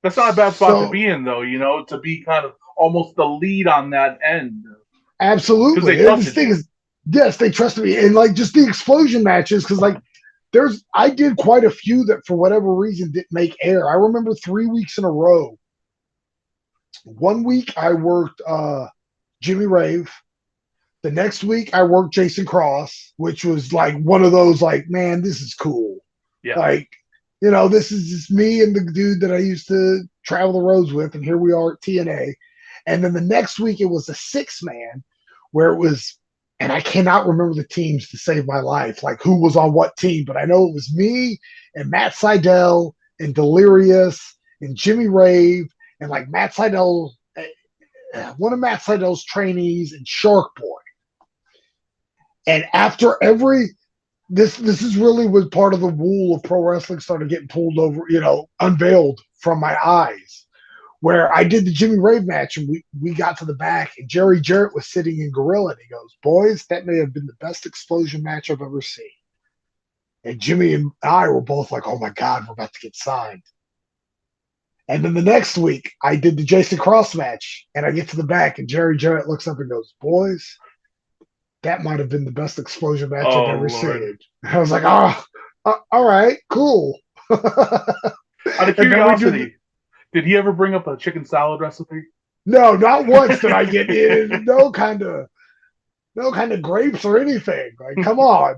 That's not a bad spot to So be in, though. To be kind of almost the lead on that end because they absolutely. And this trusted thing you. is, yes, they trusted me. And like just the explosion matches, because like I did quite a few that for whatever reason didn't make air. I remember 3 weeks in a row. One week I worked Jimmy Rave. The next week I worked Jason Cross, which was like one of those like, man, this is cool. Yeah. Like, this is just me and the dude that I used to travel the roads with, and here we are at TNA. And then the next week it was a 6-man where it was, and I cannot remember the teams to save my life, like who was on what team, but I know it was me and Matt Seidel and Delirious and Jimmy Rave and like Matt Seidel, one of Matt Seidel's trainees and Shark Boy. And after every this is really was part of the wool of pro wrestling started getting pulled over, unveiled from my eyes. Where I did the Jimmy Rave match and we got to the back and Jerry Jarrett was sitting in Gorilla and he goes, "Boys, that may have been the best explosion match I've ever seen." And Jimmy and I were both like, "Oh my God, we're about to get signed." And then the next week, I did the Jason Cross match and I get to the back and Jerry Jarrett looks up and goes, "Boys, that might have been the best explosion match I've Oh ever Lord. seen." I was like, "Oh, all right, cool." Out of And then we do the, curiosity, did he ever bring up a chicken salad recipe? no, not once did I get in no kind of grapes or anything. Like, come on.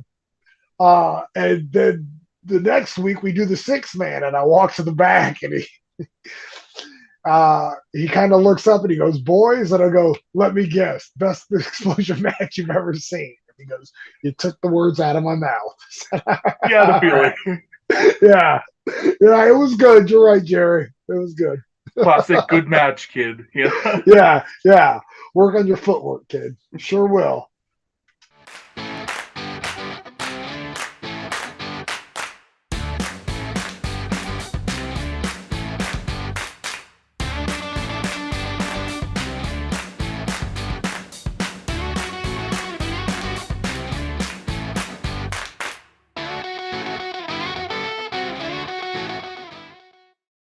And then the next week we do the 6-man and I walk to the back and he kind of looks up and he goes, "Boys," and I go, "Let me guess, best explosion match you've ever seen." And he goes, "You took the words out of my mouth." You had a All feeling. right. Yeah. Yeah, it was good. You're right, Jerry. It was good. Classic good match, kid. Yeah, yeah. Work on your footwork, kid. Sure will.